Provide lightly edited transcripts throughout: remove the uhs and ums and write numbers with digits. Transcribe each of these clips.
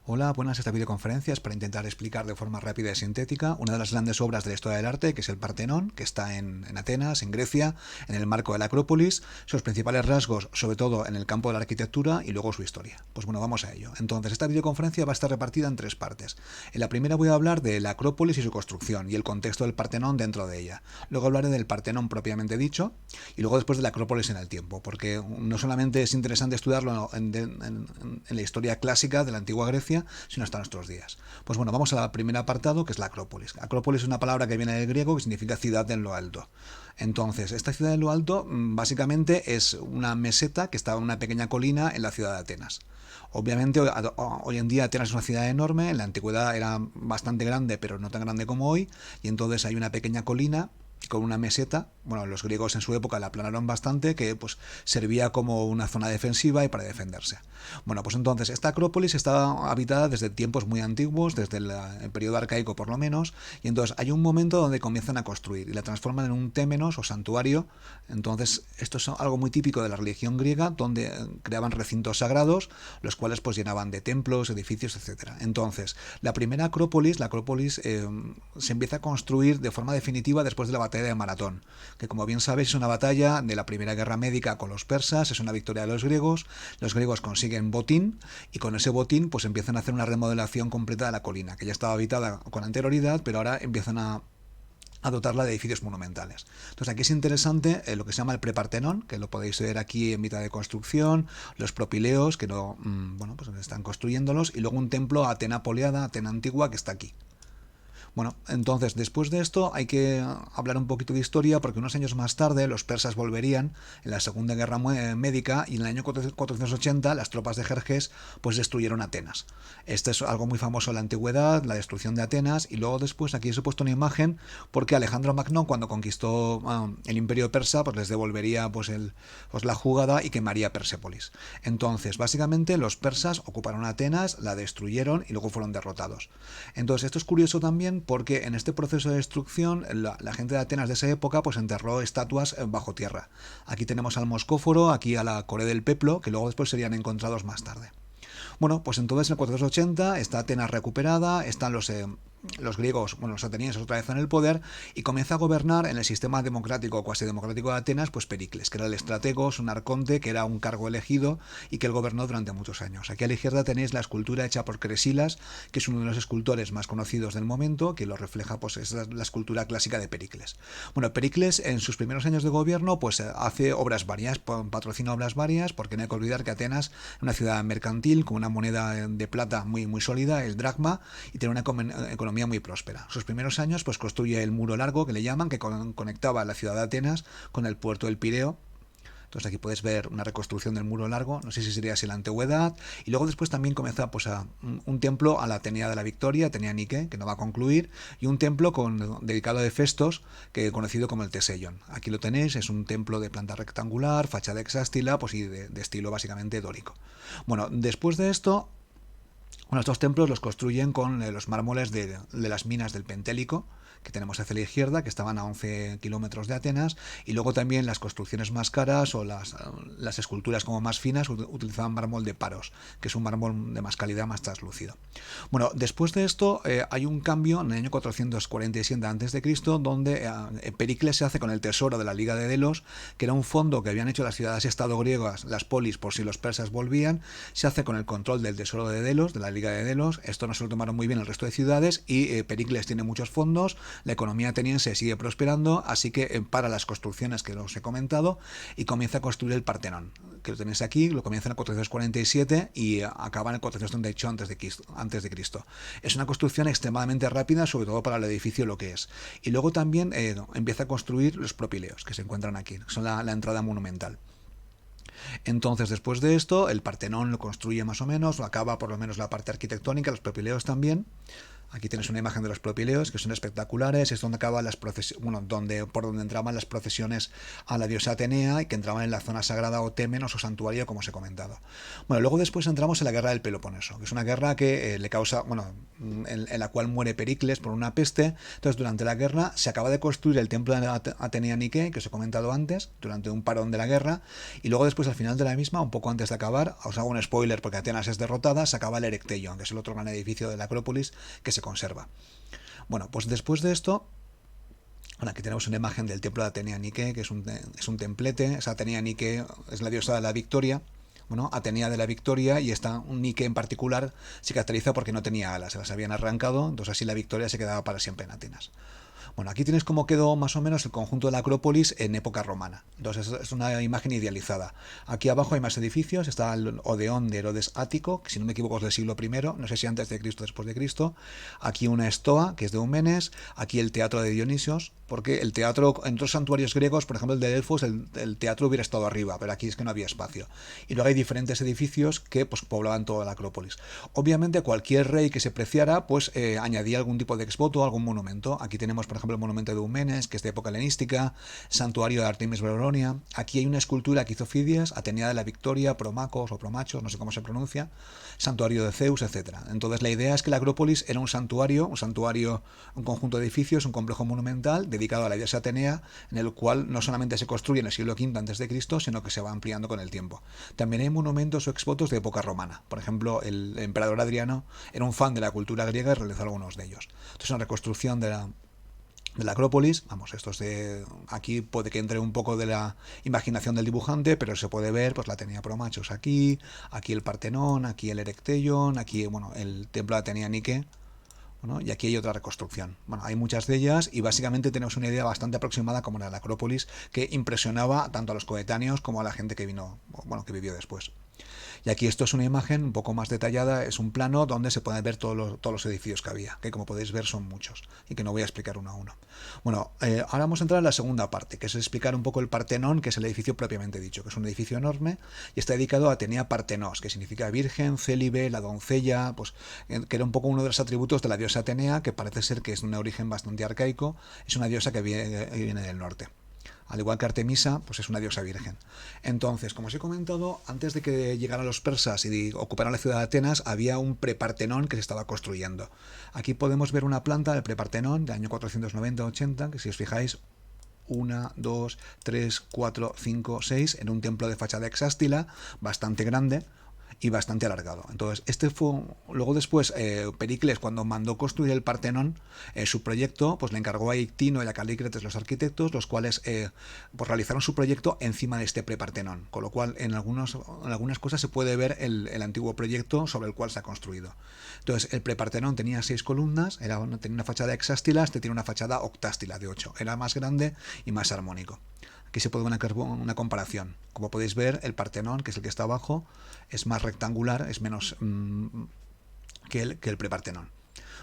Hola, buenas. Esta videoconferencia es para intentar explicar de forma rápida y sintética una de las grandes obras de la historia del arte, que es el Partenón, que está en Atenas, en Grecia, en el marco de la Acrópolis, sus principales rasgos, sobre todo en el campo de la arquitectura, y luego su historia. Pues bueno, vamos a ello. Entonces, esta videoconferencia va a estar repartida en tres partes. En la primera voy a hablar de la Acrópolis y su construcción, y el contexto del Partenón dentro de ella. Luego hablaré del Partenón propiamente dicho, y luego después de la Acrópolis en el tiempo, porque no solamente es interesante estudiarlo en la historia clásica de la antigua Grecia, sino hasta nuestros días. Pues bueno, vamos al primer apartado, que es la Acrópolis. Acrópolis es una palabra que viene del griego que significa ciudad en lo alto. Entonces, esta ciudad en lo alto básicamente es una meseta que está en una pequeña colina en la ciudad de Atenas. Obviamente, hoy en día Atenas es una ciudad enorme, en la antigüedad era bastante grande, pero no tan grande como hoy, y entonces hay una pequeña colina con una meseta. Bueno, los griegos en su época la aplanaron bastante, que pues servía como una zona defensiva y para defenderse. Bueno, pues entonces esta Acrópolis está habitada desde tiempos muy antiguos, desde el periodo arcaico por lo menos, y entonces hay un momento donde comienzan a construir y la transforman en un témenos o santuario. Entonces esto es algo muy típico de la religión griega, donde creaban recintos sagrados, los cuales pues llenaban de templos, edificios, etcétera. Entonces la primera Acrópolis, se empieza a construir de forma definitiva después de la batalla de Maratón, que como bien sabéis es una batalla de la primera guerra médica con los persas, es una victoria de los griegos consiguen botín y con ese botín pues empiezan a hacer una remodelación completa de la colina, que ya estaba habitada con anterioridad, pero ahora empiezan a dotarla de edificios monumentales. Entonces aquí es interesante lo que se llama el prepartenón, que lo podéis ver aquí en mitad de construcción, los propileos, que no, bueno, pues están construyéndolos, y luego un templo Atena Poliada, Atena Antigua, que está aquí. Bueno, entonces después de esto hay que hablar un poquito de historia, porque unos años más tarde los persas volverían en la Segunda Guerra Médica, y en el año 480 las tropas de Jerjes pues destruyeron Atenas. Este es algo muy famoso en la antigüedad, la destrucción de Atenas, y luego después aquí os he puesto una imagen porque Alejandro Magno, cuando conquistó el imperio persa, pues les devolvería pues la jugada y quemaría Persépolis. Entonces básicamente los persas ocuparon Atenas, la destruyeron y luego fueron derrotados. Entonces esto es curioso también porque en este proceso de destrucción la gente de Atenas de esa época pues enterró estatuas bajo tierra. Aquí tenemos al Moscóforo, aquí a la Core del Peplo, que luego después serían encontrados más tarde. Bueno, pues entonces en el 480 está Atenas recuperada, están los griegos, bueno, los atenienses otra vez en el poder, y comienza a gobernar en el sistema democrático o cuasi democrático de Atenas, pues Pericles, que era el estrategos, un arconte, que era un cargo elegido y que él gobernó durante muchos años. Aquí a la izquierda tenéis la escultura hecha por Cresilas, que es uno de los escultores más conocidos del momento, que lo refleja, pues es la escultura clásica de Pericles. Bueno, Pericles en sus primeros años de gobierno pues hace obras varias, patrocina obras varias, porque no hay que olvidar que Atenas es una ciudad mercantil con una moneda de plata muy sólida, el dracma, y tiene una economía muy próspera. Sus primeros años pues construye el muro largo, que le llaman, que conectaba la ciudad de Atenas con el puerto del Pireo. Entonces aquí puedes ver una reconstrucción del muro largo, no sé si sería así la antigüedad, y luego después también comienza pues un templo a la Atenea de la Victoria, Atenea Nike, que no va a concluir, y un templo dedicado a Hefestos, que conocido como el Teseion. Aquí lo tenéis, es un templo de planta rectangular, fachada hexástila, pues y de estilo básicamente dórico. Bueno, después de esto, bueno, estos templos los construyen con los mármoles de las minas del Pentélico, que tenemos hacia la izquierda, que estaban a 11 kilómetros de Atenas, y luego también las construcciones más caras o las esculturas como más finas utilizaban mármol de Paros, que es un mármol de más calidad, más translúcido. Bueno, después de esto hay un cambio en el año 447 a.C., donde Pericles se hace con el tesoro de la Liga de Delos, que era un fondo que habían hecho las ciudades-estado griegas, las polis, por si los persas volvían, se hace con el control del tesoro de Delos, de la Liga de Delos. Esto no se lo tomaron muy bien el resto de ciudades, y Pericles tiene muchos fondos, la economía ateniense sigue prosperando, así que para las construcciones que os he comentado y comienza a construir el Partenón, que lo tenéis aquí, lo comienza en el 447 y acaba en el 438 antes de Cristo. Es una construcción extremadamente rápida, sobre todo para el edificio lo que es. Y luego también empieza a construir los propileos, que se encuentran aquí, son la entrada monumental. Entonces, después de esto, el Partenón lo construye más o menos, lo acaba por lo menos la parte arquitectónica, los propileos también. Aquí tenéis una imagen de los propileos, que son espectaculares, es donde acaban las procesiones, bueno, por donde entraban las procesiones a la diosa Atenea, y que entraban en la zona sagrada o témenos o santuario, como os he comentado. Bueno, luego después entramos en la guerra del Peloponeso, que es una guerra que le causa, bueno, en la cual muere Pericles por una peste. Entonces, durante la guerra se acaba de construir el templo de Atenea Nike, que os he comentado antes, durante un parón de la guerra, y luego después, al final de la misma, un poco antes de acabar, os hago un spoiler porque Atenas es derrotada, se acaba el Erecteion, que es el otro gran edificio de la Acrópolis que se conserva. Bueno, pues después de esto, bueno, aquí tenemos una imagen del templo de Atenea Nike, que es un templete. Esa Atenea Nike es la diosa de la victoria. Bueno, Atenea de la victoria, y un Nike en particular se caracteriza porque no tenía alas, se las habían arrancado, entonces así la victoria se quedaba para siempre en Atenas. Bueno, aquí tienes cómo quedó más o menos el conjunto de la Acrópolis en época romana. Entonces es una imagen idealizada. Aquí abajo hay más edificios. Está el Odeón de Herodes Ático, que si no me equivoco es del siglo I, no sé si antes de Cristo o después de Cristo. Aquí una estoa, que es de Eumenes. Aquí el teatro de Dionisios, porque el teatro, en otros santuarios griegos, por ejemplo el de Delfos, el teatro hubiera estado arriba, pero aquí es que no había espacio. Y luego hay diferentes edificios que pues poblaban toda la Acrópolis. Obviamente cualquier rey que se preciara, pues añadía algún tipo de exvoto, algún monumento. Aquí tenemos, por ejemplo, el monumento de Eumenes, que es de época helenística, santuario de Artemis Brauronia. Aquí hay una escultura que hizo Fidias, Atenea de la Victoria, Promacos o Promachos, no sé cómo se pronuncia, santuario de Zeus, etcétera. Entonces la idea es que la Acrópolis era un santuario, un conjunto de edificios, un complejo monumental dedicado a la diosa Atenea, en el cual no solamente se construye en el siglo V a.C., sino que se va ampliando con el tiempo. También hay monumentos o exvotos de época romana. Por ejemplo, el emperador Adriano era un fan de la cultura griega y realizó algunos de ellos. Entonces, una reconstrucción de la Acrópolis, vamos, aquí puede que entre un poco de la imaginación del dibujante, pero se puede ver pues la Atenea Promachos aquí el Partenón, aquí el Erecteion, aquí bueno, el templo de Atenea Nike. Bueno, y aquí hay otra reconstrucción. Bueno, hay muchas de ellas y básicamente tenemos una idea bastante aproximada como era la Acrópolis, que impresionaba tanto a los coetáneos como a la gente que vivió después. Y aquí esto es una imagen un poco más detallada, es un plano donde se pueden ver todos los edificios que había, que como podéis ver son muchos y que no voy a explicar uno a uno. Bueno, ahora vamos a entrar en la segunda parte, que es explicar un poco el Partenón, que es el edificio propiamente dicho, que es un edificio enorme y está dedicado a Atenea Partenos, que significa virgen, célibe, la doncella, pues que era un poco uno de los atributos de la diosa Atenea, que parece ser que es de un origen bastante arcaico, es una diosa que viene del norte. Al igual que Artemisa, pues es una diosa virgen. Entonces, como os he comentado, antes de que llegaran los persas y ocuparan la ciudad de Atenas, había un prepartenón que se estaba construyendo. Aquí podemos ver una planta del prepartenón del año 490-80, que si os fijáis, 1, 2, 3, 4, 5, 6, en un templo de fachada hexástila, bastante grande y bastante alargado. Entonces, luego después, Pericles, cuando mandó construir el Partenón, su proyecto, pues le encargó a Ictino y a Calícrates, los arquitectos, los cuales pues realizaron su proyecto encima de este prepartenón, con lo cual en algunas cosas se puede ver el antiguo proyecto sobre el cual se ha construido. Entonces, el prepartenón tenía 6 columnas, tenía una fachada hexástila, este tiene una fachada octástila de 8, era más grande y más armónico. Aquí se puede ver una comparación. Como podéis ver, el Partenón, que es el que está abajo, es más rectangular, es menos que el prepartenón.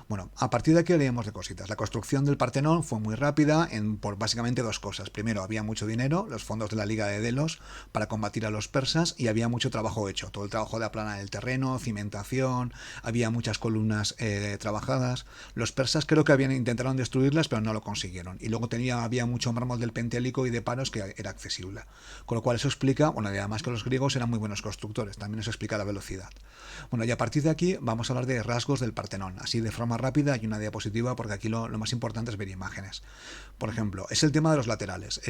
Bueno, a partir de aquí leemos de cositas. La construcción del Partenón fue muy rápida por básicamente dos cosas. Primero, había mucho dinero, los fondos de la Liga de Delos para combatir a los persas, y había mucho trabajo hecho. Todo el trabajo de aplanar el terreno, cimentación, había muchas columnas trabajadas. Los persas creo que intentaron destruirlas, pero no lo consiguieron. Y luego había mucho mármol del Pentélico y de Paros que era accesible. Con lo cual eso explica, bueno, y además que los griegos eran muy buenos constructores, también eso explica la velocidad. Bueno, y a partir de aquí vamos a hablar de rasgos del Partenón, así de forma rápida y una diapositiva, porque aquí lo más importante es ver imágenes. Por ejemplo, es el tema de los laterales.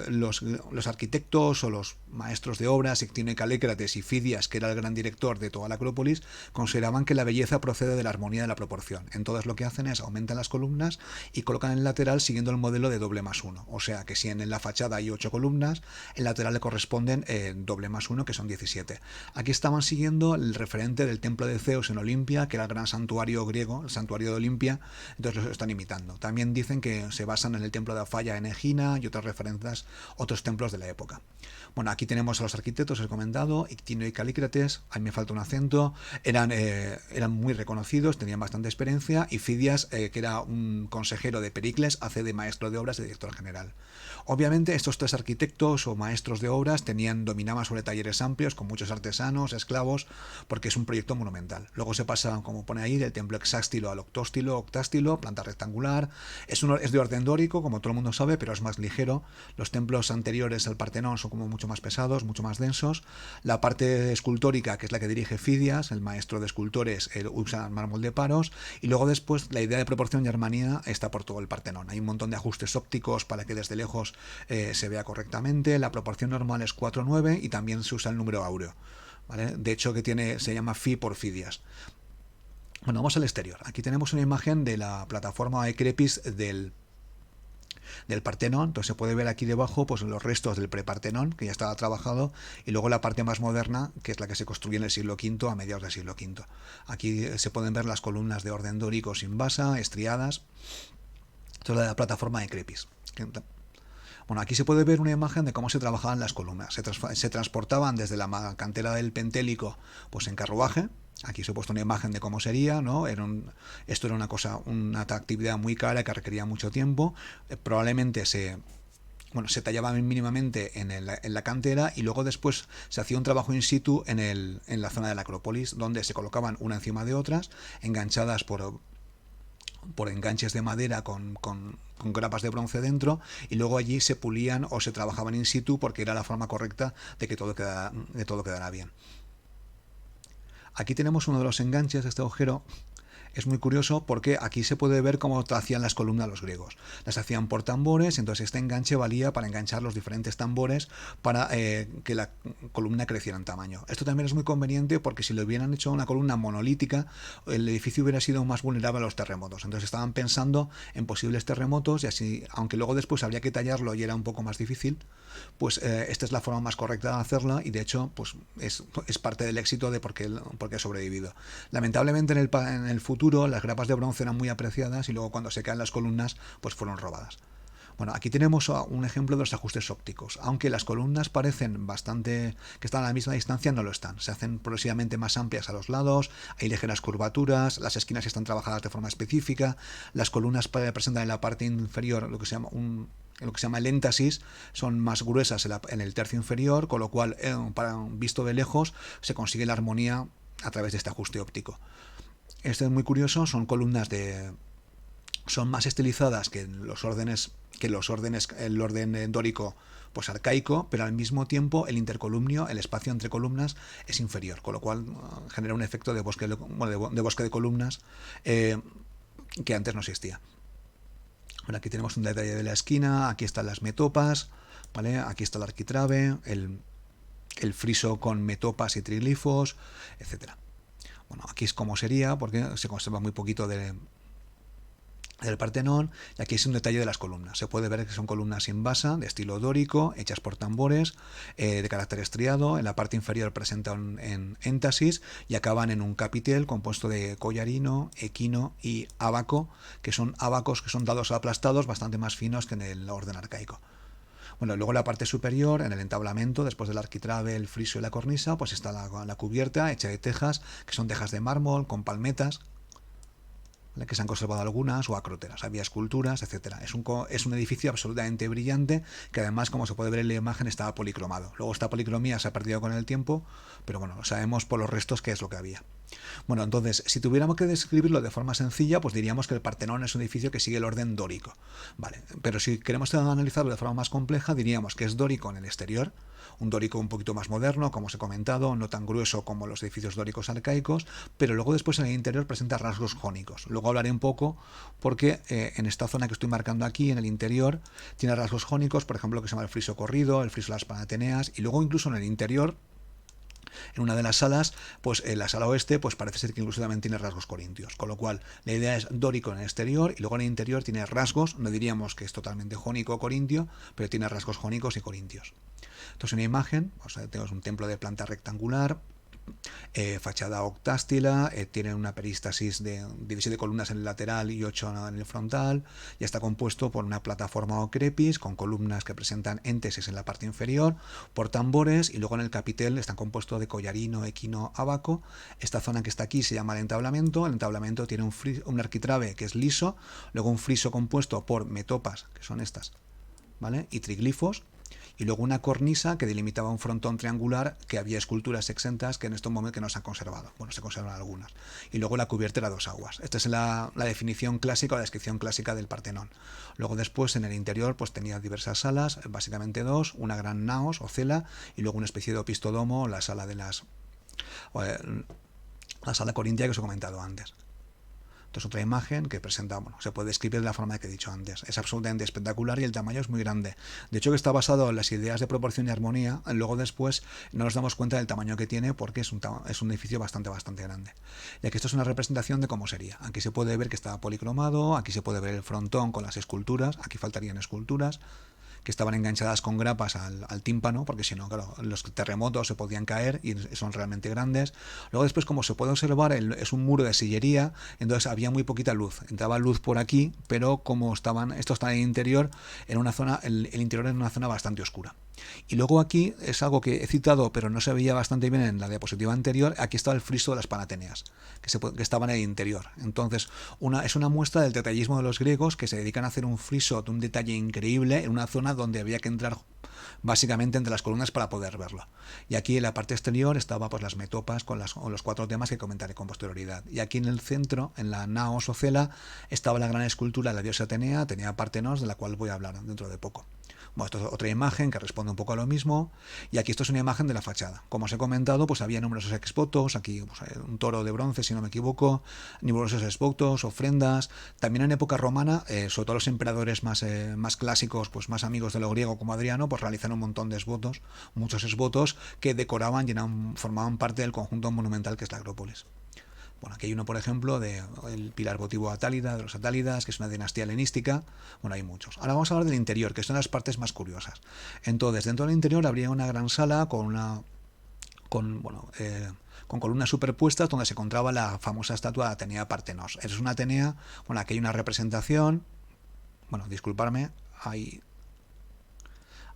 Los arquitectos o los maestros de obras, Ictino y Calícrates y Fidias, que era el gran director de toda la Acrópolis, consideraban que la belleza procede de la armonía de la proporción. Entonces lo que hacen es aumentan las columnas y colocan el lateral siguiendo el modelo de doble+1. O sea que si en la fachada hay 8 columnas, el lateral le corresponden doble+1, que son 17. Aquí estaban siguiendo el referente del templo de Zeus en Olimpia, que era el gran santuario griego, el santuario de Olimpia, entonces los están imitando. También dicen que se basan en el templo de Afaya en Egina y otras referencias, otros templos de la época. Bueno, aquí tenemos a los arquitectos, os he comentado, Ictino y Calícrates, ahí me falta un acento, eran muy reconocidos, tenían bastante experiencia, y Fidias, que era un consejero de Pericles, hace de maestro de obras y director general. Obviamente estos tres arquitectos o maestros de obras dominaban sobre talleres amplios con muchos artesanos, esclavos, porque es un proyecto monumental. Luego se pasa, como pone ahí, del templo hexástilo al octóstilo, octástilo, planta rectangular. Es de orden dórico, como todo el mundo sabe, pero es más ligero. Los templos anteriores al Partenón son como mucho más pesados, mucho más densos. La parte escultórica, que es la que dirige Fidias, el maestro de escultores, usa mármol de Paros. Y luego después la idea de proporción y armonía está por todo el Partenón. Hay un montón de ajustes ópticos para que desde lejos se vea correctamente. La proporción normal es 4:9 y también se usa el número áureo, ¿vale? De hecho, se llama Fi por Fidias. Bueno, vamos al exterior. Aquí tenemos una imagen de la plataforma Ecrepis del Partenón. Entonces se puede ver aquí debajo pues los restos del prepartenón, que ya estaba trabajado, y luego la parte más moderna, que es la que se construyó en el siglo V, a mediados del siglo V. Aquí se pueden ver las columnas de orden dórico sin basa, estriadas. Esto es la plataforma Ecrepis. Bueno, aquí se puede ver una imagen de cómo se trabajaban las columnas. Se transportaban desde la cantera del Pentélico pues en carruaje. Aquí se ha puesto una imagen de cómo sería, ¿no? Esto era una actividad muy cara que requería mucho tiempo. Probablemente se tallaban mínimamente en la cantera y luego después se hacía un trabajo in situ en la zona de la Acrópolis, donde se colocaban una encima de otras, enganchadas por enganches de madera con grapas de bronce dentro, y luego allí se pulían o se trabajaban in situ porque era la forma correcta de que todo quedara bien. Aquí tenemos uno de los enganches de este agujero. Es muy curioso porque aquí se puede ver cómo hacían las columnas los griegos. Las hacían por tambores, entonces este enganche valía para enganchar los diferentes tambores para que la columna creciera en tamaño. Esto también es muy conveniente porque si lo hubieran hecho una columna monolítica, el edificio hubiera sido más vulnerable a los terremotos. Entonces estaban pensando en posibles terremotos y así, aunque luego después habría que tallarlo y era un poco más difícil, pues esta es la forma más correcta de hacerla, y de hecho pues es parte del éxito de por qué ha sobrevivido. Lamentablemente en el futuro las grapas de bronce eran muy apreciadas y luego cuando se caen las columnas pues fueron robadas. Bueno, aquí tenemos un ejemplo de los ajustes ópticos. Aunque las columnas parecen bastante que están a la misma distancia, no lo están. Se hacen progresivamente más amplias a los lados, hay ligeras curvaturas, las esquinas están trabajadas de forma específica, las columnas presentan en la parte inferior lo que se llama el éntasis, son más gruesas en el tercio inferior, con lo cual, visto de lejos, se consigue la armonía a través de este ajuste óptico. Esto es muy curioso, son más estilizadas que el orden dórico pues arcaico, pero al mismo tiempo el intercolumnio, el espacio entre columnas, es inferior, con lo cual genera un efecto de bosque de columnas que antes no existía. Bueno, aquí tenemos un detalle de la esquina, aquí están las metopas, ¿vale? Aquí está el arquitrabe, el friso con metopas y triglifos, etcétera. Bueno, aquí es como sería, porque se conserva muy poquito del Partenón, y aquí es un detalle de las columnas. Se puede ver que son columnas sin basa, de estilo dórico, hechas por tambores, de carácter estriado. En la parte inferior presentan en éntasis y acaban en un capitel compuesto de collarino, equino y ábaco, que son ábacos que son dados aplastados bastante más finos que en el orden arcaico. Bueno, luego en la parte superior, en el entablamento, después del arquitrabe, el friso y la cornisa, pues está la cubierta hecha de tejas, que son tejas de mármol con palmetas, ¿vale? Que se han conservado algunas, o acróteras, había esculturas, etcétera. Es un edificio absolutamente brillante, que además, como se puede ver en la imagen, estaba policromado. Luego esta policromía se ha perdido con el tiempo, pero bueno, sabemos por los restos qué es lo que había. Bueno, entonces, si tuviéramos que describirlo de forma sencilla, pues diríamos que el Partenón es un edificio que sigue el orden dórico, ¿vale? Pero si queremos analizarlo de forma más compleja, diríamos que es dórico en el exterior, un dórico un poquito más moderno, como os he comentado, no tan grueso como los edificios dóricos arcaicos, pero luego después en el interior presenta rasgos jónicos. Luego hablaré un poco porque en esta zona que estoy marcando aquí, en el interior, tiene rasgos jónicos, por ejemplo, que se llama el friso corrido, el friso de las panateneas, y luego incluso en el interior, en una de las salas, pues en la sala oeste, pues parece ser que incluso también tiene rasgos corintios, con lo cual la idea es dórico en el exterior y luego en el interior tiene rasgos, no diríamos que es totalmente jónico o corintio, pero tiene rasgos jónicos y corintios. Entonces, una imagen, tenemos un templo de planta rectangular, fachada octástila, tiene una perístasis de 17 columnas en el lateral y 8 en el frontal, y está compuesto por una plataforma o crepis con columnas que presentan éntesis en la parte inferior, por tambores, y luego en el capitel están compuestos de collarino, equino, ábaco. Esta zona que está aquí se llama el entablamento tiene un arquitrabe que es liso, luego un friso compuesto por metopas, que son estas, ¿vale? Y triglifos. y luego una cornisa que delimitaba un frontón triangular, que había esculturas exentas que en estos momentos que no se han conservado. Bueno, se conservan algunas. Y luego la cubierta era 2 aguas. Esta es la definición clásica o la descripción clásica del Partenón. Luego después en el interior pues tenía diversas salas, básicamente 2, una gran naos o cela y luego una especie de opistodomo, la sala de la sala corintia que os he comentado antes. Entonces otra imagen que presenta, bueno, se puede describir de la forma que he dicho antes. Es absolutamente espectacular y el tamaño es muy grande. De hecho que está basado en las ideas de proporción y armonía. Luego después no nos damos cuenta del tamaño que tiene porque es un edificio bastante grande. Y aquí esto es una representación de cómo sería. Aquí se puede ver que está policromado, aquí se puede ver el frontón con las esculturas, aquí faltarían esculturas que estaban enganchadas con grapas al tímpano, porque si no, claro, los terremotos se podían caer y son realmente grandes. Luego después, como se puede observar, es un muro de sillería, entonces había muy poquita luz. Entraba luz por aquí, pero como esto está en el interior, en una zona, el interior es una zona bastante oscura. Y luego aquí es algo que he citado, pero no se veía bastante bien en la diapositiva anterior. Aquí está el friso de las Panateneas, que estaba en el interior. Entonces, es una muestra del detallismo de los griegos que se dedican a hacer un friso de un detalle increíble en una zona donde había que entrar básicamente entre las columnas para poder verlo. Y aquí en la parte exterior estaba pues las metopas con los 4 temas que comentaré con posterioridad. Y aquí en el centro, en la naos o cela, estaba la gran escultura de la diosa Atenea, Atenea Partenos, de la cual voy a hablar dentro de poco. Bueno, esto es otra imagen que responde un poco a lo mismo. Y aquí esto es una imagen de la fachada. Como os he comentado, pues había numerosos exvotos. Aquí pues, un toro de bronce, si no me equivoco. Numerosos exvotos, ofrendas. También en época romana, sobre todo los emperadores más clásicos, pues más amigos de lo griego como Adriano, pues realizaron un montón de exvotos. Muchos exvotos que decoraban y formaban parte del conjunto monumental que es la Acrópolis. Bueno, aquí hay uno, por ejemplo, del pilar votivo Atálida, de los Atálidas, que es una dinastía helenística. Bueno, hay muchos. Ahora vamos a hablar del interior, que son las partes más curiosas. Entonces, dentro del interior habría una gran sala con columnas superpuestas donde se encontraba la famosa estatua de Atenea Partenos. Es una Atenea, bueno, aquí hay una representación, bueno, disculparme,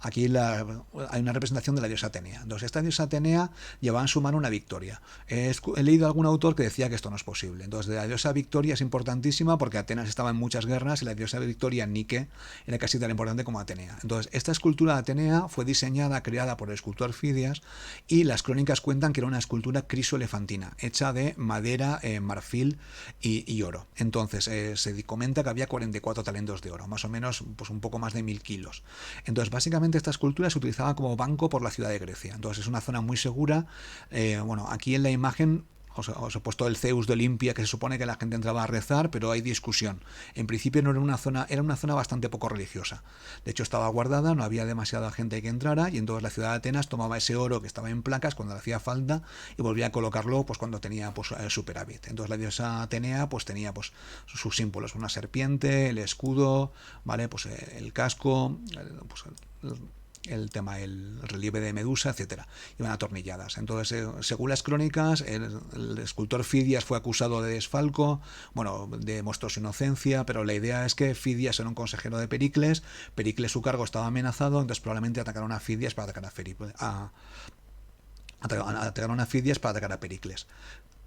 aquí hay una representación de la diosa Atenea. Entonces, esta diosa Atenea llevaba en su mano una victoria. He leído a algún autor que decía que esto no es posible. Entonces, la diosa Victoria es importantísima porque Atenas estaba en muchas guerras y la diosa Victoria, Nike, era casi tan importante como Atenea. Entonces, esta escultura de Atenea fue creada por el escultor Fidias y las crónicas cuentan que era una escultura crisoelefantina, hecha de madera, marfil y oro. Entonces, se comenta que había 44 talentos de oro, más o menos pues un poco más de 1000 kilos. Entonces, básicamente esta escultura se utilizaba como banco por la ciudad de Grecia. Entonces es una zona muy segura. Bueno, aquí en la imagen os he puesto el Zeus de Olimpia, que se supone que la gente entraba a rezar, pero hay discusión. En principio no era una zona bastante poco religiosa. De hecho estaba guardada, no había demasiada gente que entrara y entonces la ciudad de Atenas tomaba ese oro que estaba en placas cuando le hacía falta y volvía a colocarlo pues cuando tenía pues superávit. Entonces la diosa Atenea pues tenía pues sus símbolos, una serpiente, el escudo, vale, pues el casco, el relieve de Medusa, etcétera, iban atornilladas. Entonces, según las crónicas, el escultor Fidias fue acusado de desfalco, bueno, demostró su inocencia, pero la idea es que Fidias era un consejero de Pericles, su cargo estaba amenazado, entonces probablemente atacaron a Fidias para atacar a Pericles.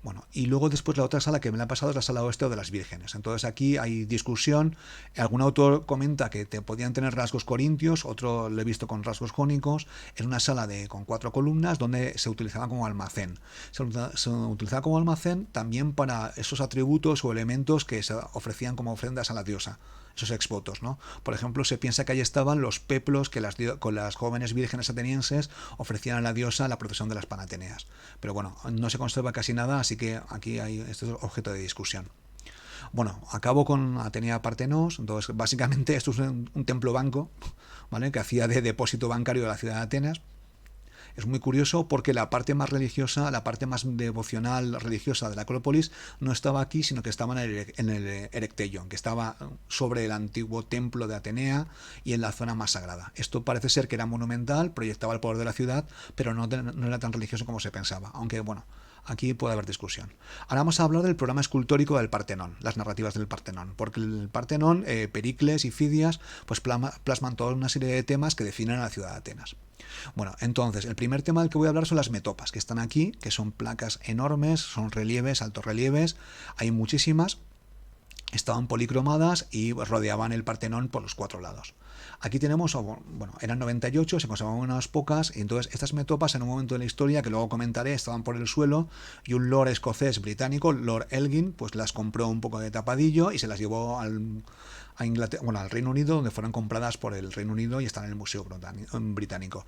Bueno, y luego después la otra sala que me la ha pasado es la sala oeste o de las vírgenes. Entonces aquí hay discusión. Algún autor comenta que podían tener rasgos corintios, otro lo he visto con rasgos jónicos. Es una sala con 4 columnas donde se utilizaba como almacén. Se utilizaba como almacén también para esos atributos o elementos que se ofrecían como ofrendas a la diosa, esos exvotos, ¿no? Por ejemplo, se piensa que ahí estaban los peplos que con las jóvenes vírgenes atenienses ofrecían a la diosa la procesión de las Panateneas. Pero bueno, no se conserva casi nada, así que aquí esto es objeto de discusión. Bueno, acabo con Atenea Partenos. Entonces, básicamente esto es un templo banco, ¿vale?, que hacía de depósito bancario de la ciudad de Atenas. Es muy curioso porque la parte más religiosa, la parte más devocional religiosa de la Acrópolis no estaba aquí, sino que estaba en el Erecteion, que estaba sobre el antiguo templo de Atenea y en la zona más sagrada. Esto parece ser que era monumental, proyectaba el poder de la ciudad, pero no era tan religioso como se pensaba, aunque bueno, aquí puede haber discusión. Ahora vamos a hablar del programa escultórico del Partenón, las narrativas del Partenón, porque el Partenón, Pericles y Fidias, pues plasman toda una serie de temas que definen a la ciudad de Atenas. Bueno, entonces, el primer tema del que voy a hablar son las metopas, que están aquí, que son placas enormes, son relieves, altos relieves, hay muchísimas, estaban policromadas y rodeaban el Partenón por los 4 lados. Aquí tenemos, bueno, eran 98, se conservaban unas pocas, y entonces estas metopas en un momento de la historia, que luego comentaré, estaban por el suelo, y un lord escocés británico, Lord Elgin, pues las compró un poco de tapadillo y se las llevó a Inglaterra, bueno, al Reino Unido, donde fueron compradas por el Reino Unido y están en el Museo Británico.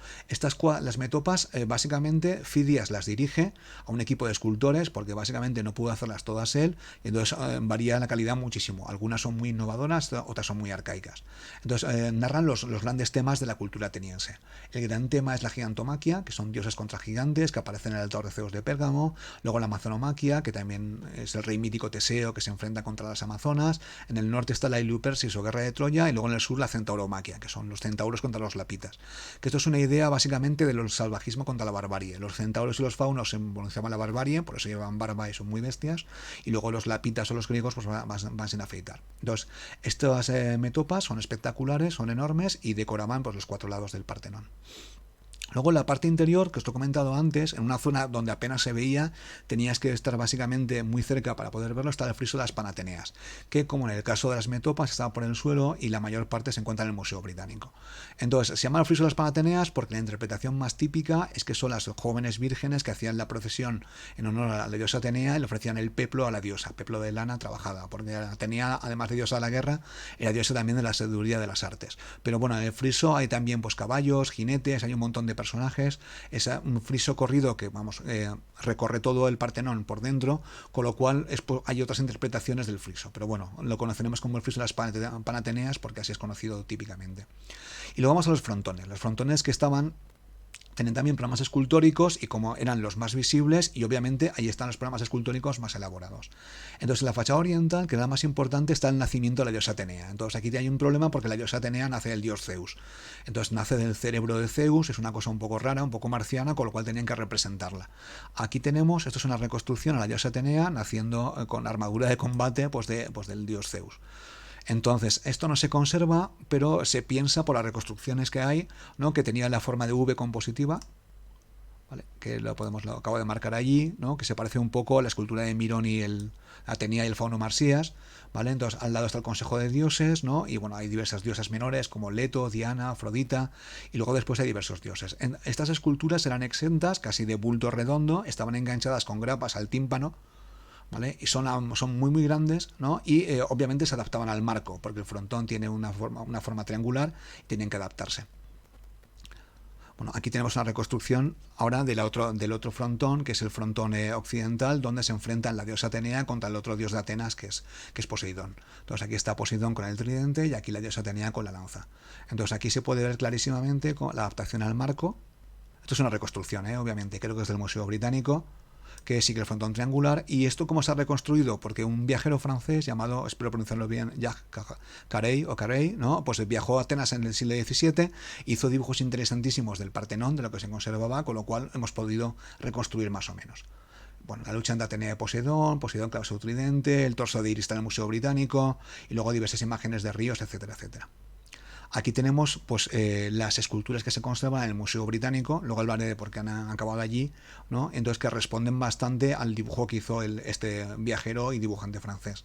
Las metopas, básicamente, Fidias las dirige a un equipo de escultores, porque básicamente no pudo hacerlas todas él, y entonces varía la calidad muchísimo. Algunas son muy innovadoras, otras son muy arcaicas. Entonces narran los grandes temas de la cultura ateniense. El gran tema es la gigantomaquia, que son dioses contra gigantes, que aparecen en el altar de Zeus de Pérgamo. Luego la amazonomaquia, que también es el rey mítico Teseo, que se enfrenta contra las amazonas. En el norte está la Iliopersis o guerra de Troya, y luego en el sur la centauromaquia, que son los centauros contra los lapitas. Que esto es una idea básicamente del salvajismo contra la barbarie. Los centauros y los faunos simbolizaban la barbarie, por eso llevan barba y son muy bestias, y luego los lapitas o los griegos pues van sin afeitar. Entonces, estas metopas son espectaculares, son enormes y decoraban pues los 4 lados del Partenón. Luego en la parte interior, que os he comentado antes, en una zona donde apenas se veía, tenías que estar básicamente muy cerca para poder verlo, está el friso de las Panateneas, que como en el caso de las metopas estaba por el suelo y la mayor parte se encuentra en el Museo Británico. Entonces, se llama el friso de las Panateneas porque la interpretación más típica es que son las jóvenes vírgenes que hacían la procesión en honor a la diosa Atenea y le ofrecían el peplo a la diosa, peplo de lana trabajada, porque Atenea, además de diosa de la guerra, era diosa también de la sabiduría de las artes. Pero bueno, en el friso hay también pues caballos, jinetes, hay un montón de personajes. Es un friso corrido que recorre todo el Partenón por dentro, con lo cual hay otras interpretaciones del friso, pero bueno, lo conoceremos como el friso de las Panateneas porque así es conocido típicamente. Y luego vamos a los frontones que tienen también programas escultóricos y como eran los más visibles, y obviamente ahí están los programas escultóricos más elaborados. Entonces en la fachada oriental, que es la más importante, está el nacimiento de la diosa Atenea. Entonces aquí hay un problema porque la diosa Atenea nace del dios Zeus. Entonces nace del cerebro de Zeus, es una cosa un poco rara, un poco marciana, con lo cual tenían que representarla. Aquí tenemos, esto es una reconstrucción a la diosa Atenea naciendo con armadura de combate del dios Zeus. Entonces, esto no se conserva, pero se piensa por las reconstrucciones que hay, ¿no? Que tenía la forma de V compositiva, ¿vale? Que lo acabo de marcar allí, ¿no? Que se parece un poco a la escultura de Mirón y Atenea y el fauno Marsías, ¿vale? Entonces, al lado está el Consejo de Dioses, ¿no? Y bueno, hay diversas diosas menores como Leto, Diana, Afrodita, y luego después hay diversos dioses. Estas esculturas eran exentas, casi de bulto redondo, estaban enganchadas con grapas al tímpano, ¿vale? Y son muy muy grandes, ¿no? Y obviamente se adaptaban al marco, porque el frontón tiene una forma triangular y tienen que adaptarse. Bueno, aquí tenemos una reconstrucción ahora del otro frontón, que es el frontón occidental, donde se enfrentan la diosa Atenea contra el otro dios de Atenas, que es Poseidón. Entonces aquí está Poseidón con el tridente y aquí la diosa Atenea con la lanza. Entonces aquí se puede ver clarísimamente la adaptación al marco. Esto es una reconstrucción, obviamente, creo que es del Museo Británico, que sigue el frontón triangular. ¿Y esto cómo se ha reconstruido? Porque un viajero francés llamado, espero pronunciarlo bien, Jacques Carey, ¿no? Pues viajó a Atenas en el siglo XVII, hizo dibujos interesantísimos del Partenón, de lo que se conservaba, con lo cual hemos podido reconstruir más o menos. Bueno, la lucha entre Atenea y Poseidón clava su tridente, el torso de Iris está en el Museo Británico, y luego diversas imágenes de ríos, etcétera, etcétera. Aquí tenemos pues las esculturas que se conservan en el Museo Británico, luego hablaré de por qué han acabado allí, ¿no? Entonces que responden bastante al dibujo que hizo este viajero y dibujante francés.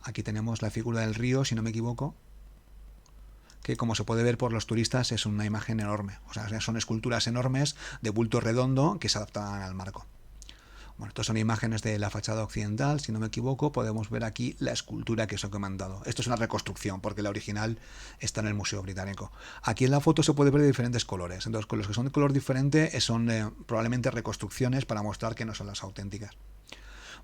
Aquí tenemos la figura del río, si no me equivoco, que como se puede ver por los turistas es una imagen enorme, o sea, son esculturas enormes de bulto redondo que se adaptan al marco. Bueno, estas son imágenes de la fachada occidental, si no me equivoco, podemos ver aquí la escultura que os he comentado. Esto es una reconstrucción, porque la original está en el Museo Británico. Aquí en la foto se puede ver de diferentes colores, entonces con los que son de color diferente son probablemente reconstrucciones para mostrar que no son las auténticas.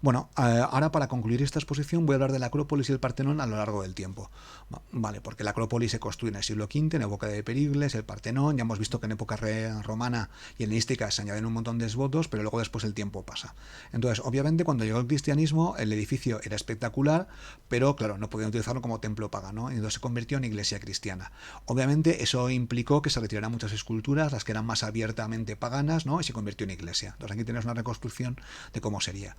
Bueno, ahora para concluir esta exposición voy a hablar de la Acrópolis y el Partenón a lo largo del tiempo. Vale, porque la Acrópolis se construye en el siglo V, en época de Pericles, el Partenón, ya hemos visto que en época romana y helenística se añaden un montón de esbotos, pero luego después el tiempo pasa. Entonces, obviamente, cuando llegó el cristianismo, el edificio era espectacular, pero claro, no podían utilizarlo como templo pagano, y entonces se convirtió en iglesia cristiana. Obviamente, eso implicó que se retiraran muchas esculturas, las que eran más abiertamente paganas, ¿no? Y se convirtió en iglesia. Entonces, aquí tenemos una reconstrucción de cómo sería.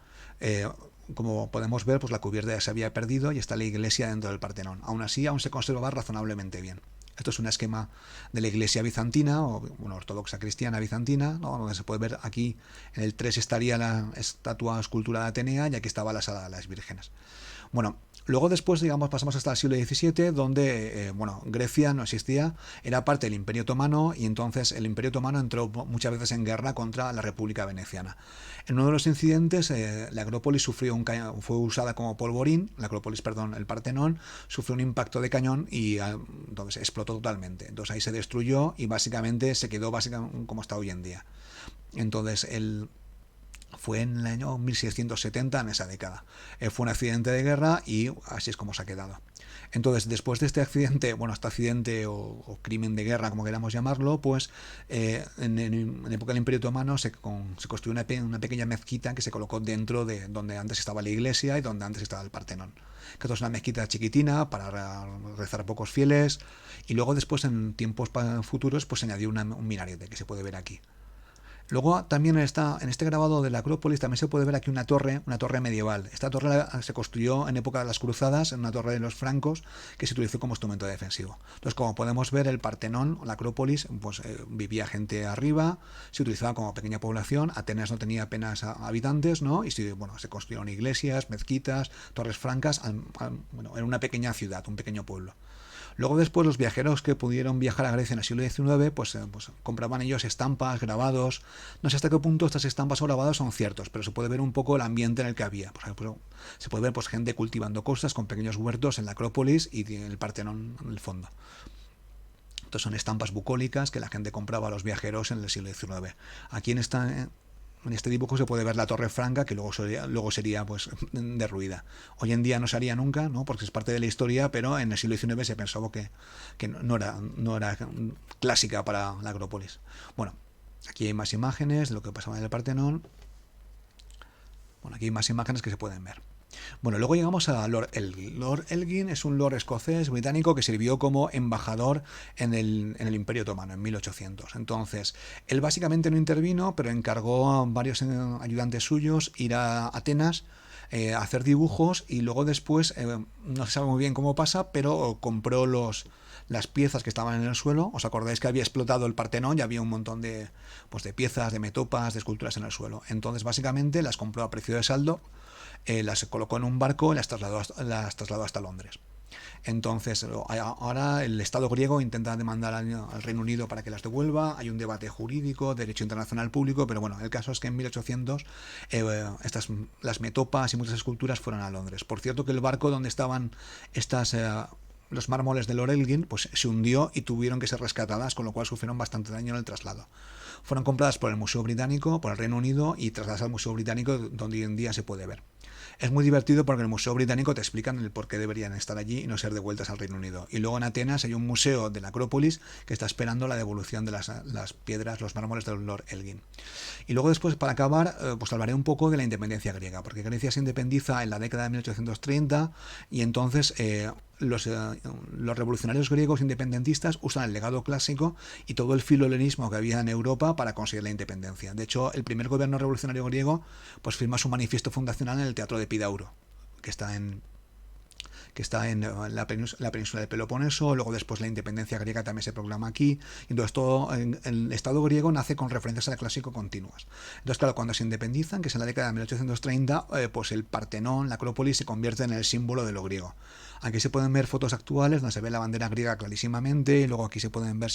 Como podemos ver, pues la cubierta ya se había perdido y está la iglesia dentro del Partenón. Aún así, aún se conservaba razonablemente bien. Esto es un esquema de la iglesia bizantina, o bueno, ortodoxa cristiana bizantina, ¿no? Donde se puede ver aquí en el 3 estaría la estatua escultura de Atenea y aquí estaba la sala de las vírgenes. Bueno, Luego después, digamos, pasamos hasta el siglo XVII, donde, bueno, Grecia no existía, era parte del Imperio Otomano, y entonces el Imperio Otomano entró muchas veces en guerra contra la República Veneciana. En uno de los incidentes, la Acrópolis fue usada como polvorín, la Acrópolis, perdón, el Partenón, sufrió un impacto de cañón y entonces explotó totalmente. Entonces ahí se destruyó y básicamente se quedó básicamente como está hoy en día. Entonces fue en el año 1670, en esa década. Fue un accidente de guerra y así es como se ha quedado. Entonces, después de este accidente, bueno, este accidente o crimen de guerra, como queramos llamarlo, pues en época del Imperio Otomano se construyó una pequeña mezquita que se colocó dentro de donde antes estaba la iglesia y donde antes estaba el Partenón. Que esto es una mezquita chiquitina para rezar a pocos fieles, y luego después, en tiempos futuros, pues se añadió un minarete que se puede ver aquí. Luego también en este grabado de la Acrópolis también se puede ver aquí una torre medieval. Esta torre se construyó en época de las Cruzadas, en una torre de los francos, que se utilizó como instrumento defensivo. Entonces, como podemos ver, el Partenón, la Acrópolis, pues vivía gente arriba, se utilizaba como pequeña población. Atenas no tenía apenas habitantes, ¿no? Y bueno, se construyeron iglesias, mezquitas, torres francas, bueno, era una pequeña ciudad, un pequeño pueblo. Luego después los viajeros que pudieron viajar a Grecia en el siglo XIX, pues compraban ellos estampas, grabados. No sé hasta qué punto estas estampas o grabados son ciertos, pero se puede ver un poco el ambiente en el que había. Por ejemplo, se puede ver pues gente cultivando cosas con pequeños huertos en la Acrópolis y el Partenón en el fondo. Entonces son estampas bucólicas que la gente compraba a los viajeros en el siglo XIX. Aquí en este dibujo se puede ver la Torre Franca, que luego sería pues derruida. Hoy en día no se haría nunca, ¿no? Porque es parte de la historia, pero en el siglo XIX se pensaba que no era clásica para la Acrópolis. Bueno, aquí hay más imágenes de lo que pasaba en el Partenón. Bueno, aquí hay más imágenes que se pueden ver. Bueno, luego llegamos a Lord Elgin. Lord Elgin es un lord escocés británico que sirvió como embajador en el Imperio Otomano en 1800. Entonces, él básicamente no intervino, pero encargó a varios ayudantes suyos ir a Atenas a hacer dibujos, y luego después, no se sabe muy bien cómo pasa, pero compró las piezas que estaban en el suelo. ¿Os acordáis que había explotado el Partenón y había un montón de piezas, de metopas, de esculturas en el suelo? Entonces, básicamente, las compró a precio de saldo, las colocó en un barco y las trasladó hasta Londres. Entonces, ahora el Estado griego intenta demandar al Reino Unido para que las devuelva. Hay un debate jurídico, derecho internacional público, pero bueno, el caso es que en 1800 las metopas y muchas esculturas fueron a Londres. Por cierto, que el barco donde estaban los mármoles de Lord Elgin, pues se hundió y tuvieron que ser rescatadas, con lo cual sufrieron bastante daño en el traslado. Fueron compradas por el Museo Británico, por el Reino Unido, y trasladadas al Museo Británico, donde hoy en día se puede ver. Es muy divertido porque en el Museo Británico te explican el por qué deberían estar allí y no ser devueltas al Reino Unido. Y luego en Atenas hay un museo de la Acrópolis que está esperando la devolución de las piedras, los mármoles del Lord Elgin. Y luego después, para acabar, pues hablaré un poco de la independencia griega, porque Grecia se independiza en la década de 1830, y entonces los revolucionarios griegos independentistas usan el legado clásico y todo el filo-helenismo que había en Europa para conseguir la independencia. De hecho, el primer gobierno revolucionario griego pues firma su manifiesto fundacional en el Teatro de Epidauro, que está en la península del Peloponeso. Luego después la independencia griega también se proclama aquí. Entonces todo el Estado griego nace con referencias al clásico continuas. Entonces, claro, cuando se independizan, que es en la década de 1830, pues el Partenón, la Acrópolis, se convierte en el símbolo de lo griego. Aquí se pueden ver fotos actuales donde se ve la bandera griega clarísimamente, y luego aquí se pueden ver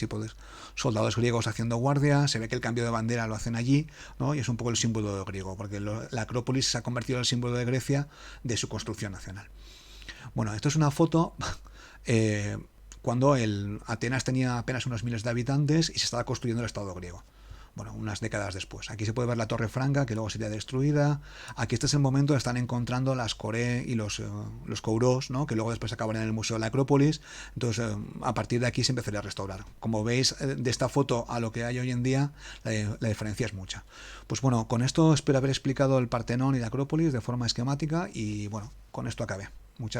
soldados griegos haciendo guardia. Se ve que el cambio de bandera lo hacen allí, ¿no? Y es un poco el símbolo de griego, porque la Acrópolis se ha convertido en el símbolo de Grecia, de su construcción nacional. Bueno, esto es una foto cuando Atenas tenía apenas unos miles de habitantes y se estaba construyendo el Estado griego. Bueno, unas décadas después. Aquí se puede ver la Torre Franca, que luego sería destruida. Aquí este es el momento donde están encontrando las coré y los kouros, ¿no? Que luego después acaban en el Museo de la Acrópolis. Entonces, a partir de aquí se empezaría a restaurar. Como veis, de esta foto a lo que hay hoy en día, la diferencia es mucha. Pues bueno, con esto espero haber explicado el Partenón y la Acrópolis de forma esquemática, y bueno, con esto acabé. Muchas gracias.